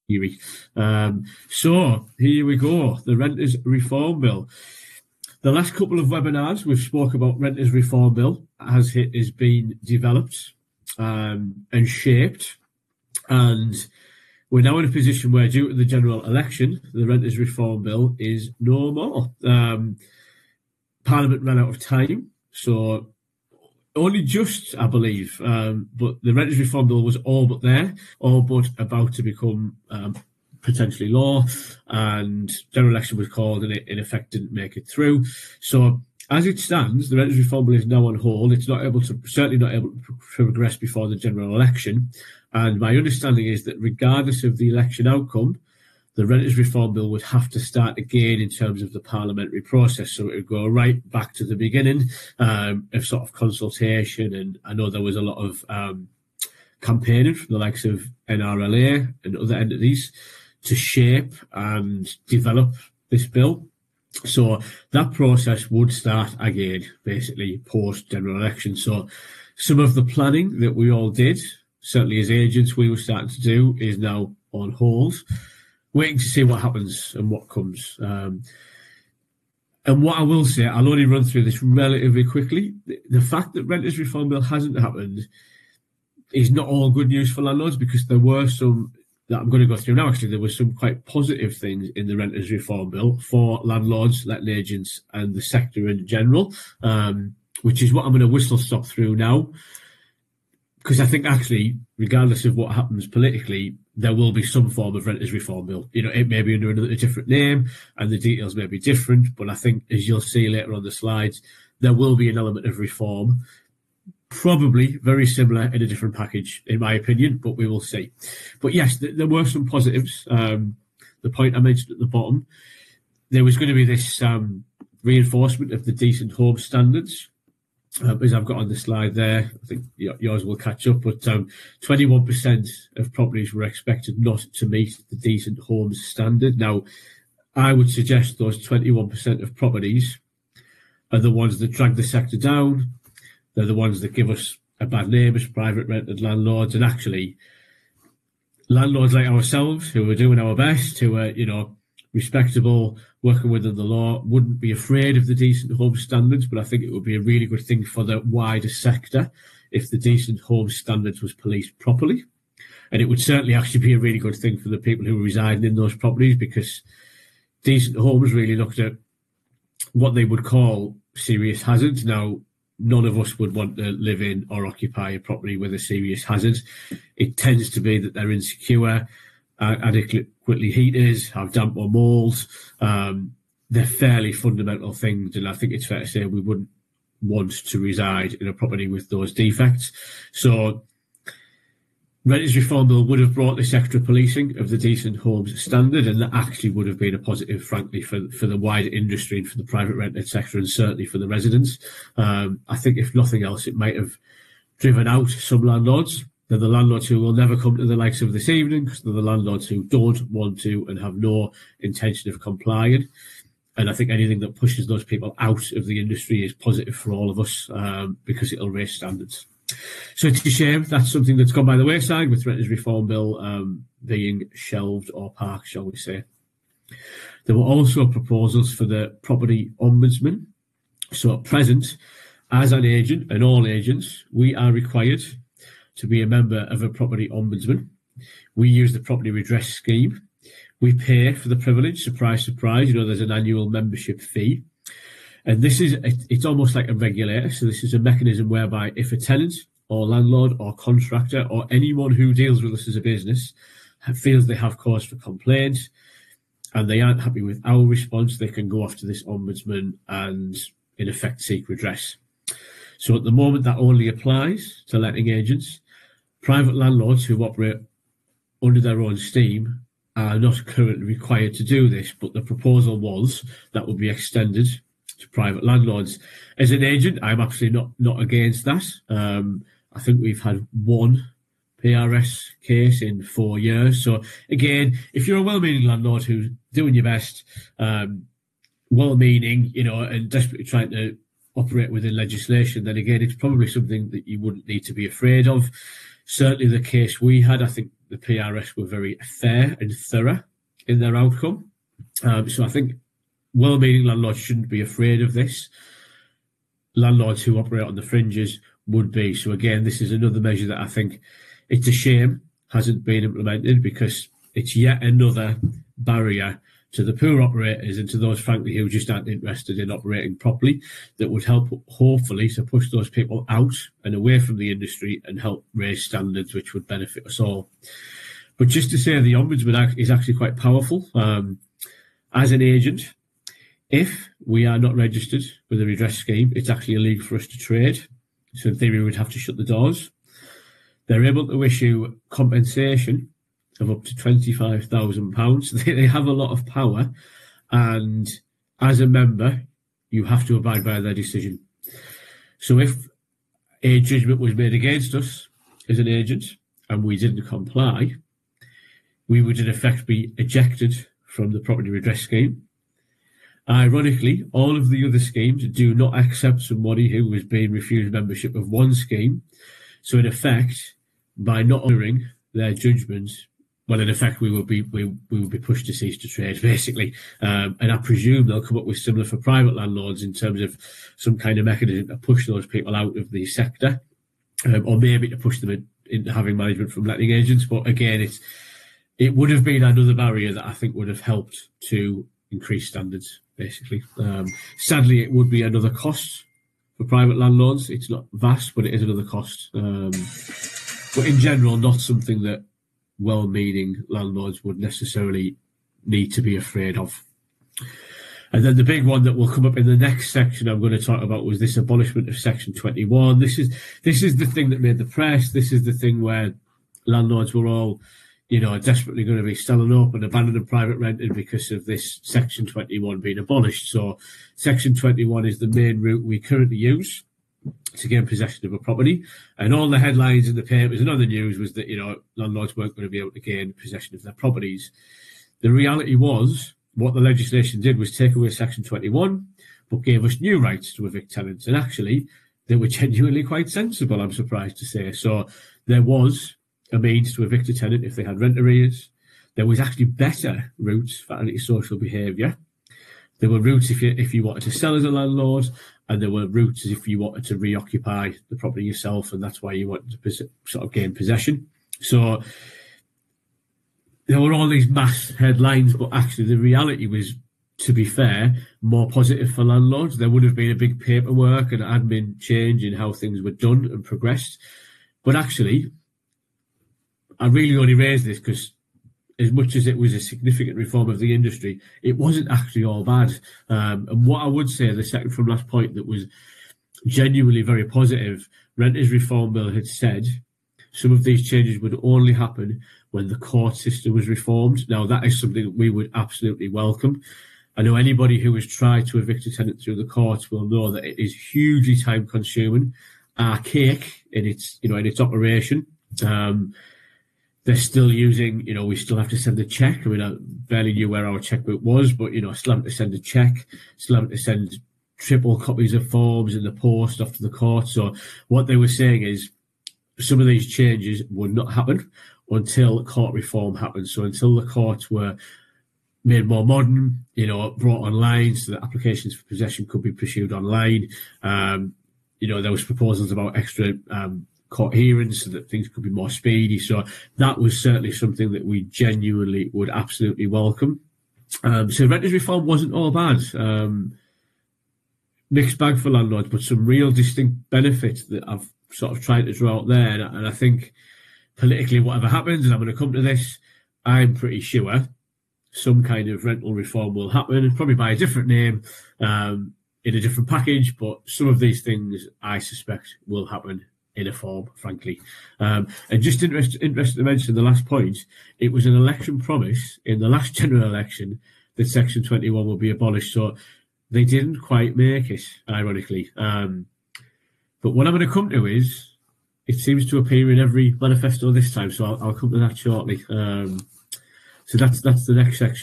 Eerie. So here we go. The Renters Reform Bill. The last couple of webinars we've spoke about Renters Reform Bill as it has been developed and shaped, and we're now in a position where, due to the general election, the Renters Reform Bill is no more. Parliament ran out of time, so only just, I believe, but the Renters Reform Bill was all but there, all but about to become potentially law, and general election was called and it in effect didn't make it through. So as it stands, the Renters Reform Bill is now on hold. It's certainly not able to progress before the general election. And my understanding is that regardless of the election outcome, the Renters Reform Bill would have to start again in terms of the parliamentary process. So it would go right back to the beginning of sort of consultation. And I know there was a lot of campaigning from the likes of NRLA and other entities to shape and develop this bill. So that process would start again, basically post-general election. So some of the planning that we all did, certainly as agents we were starting to do, is now on hold, waiting to see what happens and what comes. And what I will say, I'll only run through this relatively quickly. The fact that Renters Reform Bill hasn't happened is not all good news for landlords, because there were some that I'm going to go through now. Actually, there were some quite positive things in the Renters Reform Bill for landlords, letting agents, and the sector in general, which is what I'm going to whistle stop through now. Because I think actually, regardless of what happens politically, there will be some form of Renters Reform Bill. You know, it may be under a different name and the details may be different, but I think, as you'll see later on the slides, there will be an element of reform, probably very similar in a different package, in my opinion, but we will see. But yes, there were some positives. The point I mentioned at the bottom, there was going to be this reinforcement of the decent home standards. As I've got on the slide there, I think yours will catch up, but 21% of properties were expected not to meet the decent homes standard. Now, I would suggest those 21% of properties are the ones that drag the sector down. They're the ones that give us a bad name as private rented landlords. And actually, landlords like ourselves, who are doing our best, who are, you know, respectable, working within the law, wouldn't be afraid of the decent home standards, but I think it would be a really good thing for the wider sector if the decent home standards was policed properly. And it would certainly actually be a really good thing for the people who are residing in those properties, because decent homes really looked at what they would call serious hazards. Now, none of us would want to live in or occupy a property with a serious hazard. It tends to be that they're insecure, adequately heated, have damp or mould. They're fairly fundamental things, and I think it's fair to say we wouldn't want to reside in a property with those defects. So Renters Reform Bill would have brought this extra policing of the decent homes standard, and that actually would have been a positive, frankly, for the wider industry and for the private rented sector, and certainly for the residents. I think, if nothing else, it might have driven out some landlords. They're the landlords who will never come to the likes of this evening, because they're the landlords who don't want to and have no intention of complying. And I think anything that pushes those people out of the industry is positive for all of us, because it'll raise standards. So it's a shame that's something that's gone by the wayside, with Renters Reform Bill being shelved or parked, shall we say. There were also proposals for the property ombudsman. So at present, as an agent, and all agents, we are required to be a member of a property ombudsman. We use the property redress scheme. We pay for the privilege. Surprise, surprise. You know, there's an annual membership fee. And this is, it's almost like a regulator. So this is a mechanism whereby if a tenant or landlord or contractor or anyone who deals with us as a business feels they have cause for complaint and they aren't happy with our response, they can go off to this ombudsman and in effect seek redress. So at the moment, that only applies to letting agents. Private landlords who operate under their own steam are not currently required to do this, but the proposal was that would be extended to private landlords. As an agent, I'm absolutely not against that. I think we've had one PRS case in 4 years. So again, if you're a well-meaning landlord who's doing your best, well-meaning, you know, and desperately trying to operate within legislation, then again, it's probably something that you wouldn't need to be afraid of. Certainly the case we had, I think the PRS were very fair and thorough in their outcome. So I think well-meaning landlords shouldn't be afraid of this. Landlords who operate on the fringes would be. So again, this is another measure that I think it's a shame hasn't been implemented, because it's yet another barrier to the poor operators and to those, frankly, who just aren't interested in operating properly, that would help, hopefully, to push those people out and away from the industry and help raise standards, which would benefit us all. But just to say, the Ombudsman is actually quite powerful. As an agent, if we are not registered with a redress scheme, it's actually illegal for us to trade. So in theory, we would have to shut the doors. They're able to issue compensation of up to £25,000. They have a lot of power, and as a member, you have to abide by their decision. So if a judgment was made against us as an agent and we didn't comply, we would in effect be ejected from the property redress scheme. Ironically, all of the other schemes do not accept somebody who has been refused membership of one scheme. So in effect, by not honouring their judgments, well, in effect, we will be pushed to cease to trade, basically. And I presume they'll come up with similar for private landlords in terms of some kind of mechanism to push those people out of the sector, or maybe to push them into having management from letting agents. But again, it would have been another barrier that I think would have helped to increase standards, basically. Sadly, it would be another cost for private landlords. It's not vast, but it is another cost. But in general, not something that well-meaning landlords would necessarily need to be afraid of. And then the big one that will come up in the next section I'm going to talk about was this abolishment of Section 21. This is the thing that made the press. This is the thing where landlords were all, desperately going to be selling up and abandoning private renting because of this Section 21 being abolished. So Section 21 is the main route we currently use to gain possession of a property, and all the headlines in the papers and on the news was that landlords weren't going to be able to gain possession of their properties. The reality was, what the legislation did was take away Section 21, but gave us new rights to evict tenants, and actually they were genuinely quite sensible, I'm surprised to say. So there was a means to evict a tenant if they had rent arrears. There was actually better routes for antisocial behaviour. There were routes if you wanted to sell as a landlord, and there were routes if you wanted to reoccupy the property yourself, and that's why you wanted to sort of gain possession. So there were all these mass headlines, but actually the reality was, to be fair, more positive for landlords. There would have been a big paperwork and admin change in how things were done and progressed. But actually, I really only raised this because as much as it was a significant reform of the industry, it wasn't actually all bad. And what I would say, the second from last point that was genuinely very positive, Renters Reform Bill had said some of these changes would only happen when the court system was reformed. Now, that is something that we would absolutely welcome. I know anybody who has tried to evict a tenant through the courts will know that it is hugely time-consuming, archaic in its operation. They're still using, we still have to send a check. I mean, I barely knew where our checkbook was, but, still having to send a check, still having to send triple copies of forms in the post off to the court. So what they were saying is some of these changes would not happen until court reform happened. So until the courts were made more modern, brought online so that applications for possession could be pursued online. There was proposals about extra court hearings so that things could be more speedy. So that was certainly something that we genuinely would absolutely welcome. So renters reform wasn't all bad. Mixed bag for landlords, but some real distinct benefits that I've sort of tried to draw out there. And I think politically, whatever happens, and I'm going to come to this, I'm pretty sure some kind of rental reform will happen, probably by a different name, in a different package. But some of these things I suspect will happen in a form, frankly. And just interested to mention the last point, it was an election promise in the last general election that Section 21 will be abolished. So they didn't quite make it, ironically. But what I'm going to come to is, it seems to appear in every manifesto this time, so I'll come to that shortly. So that's the next section.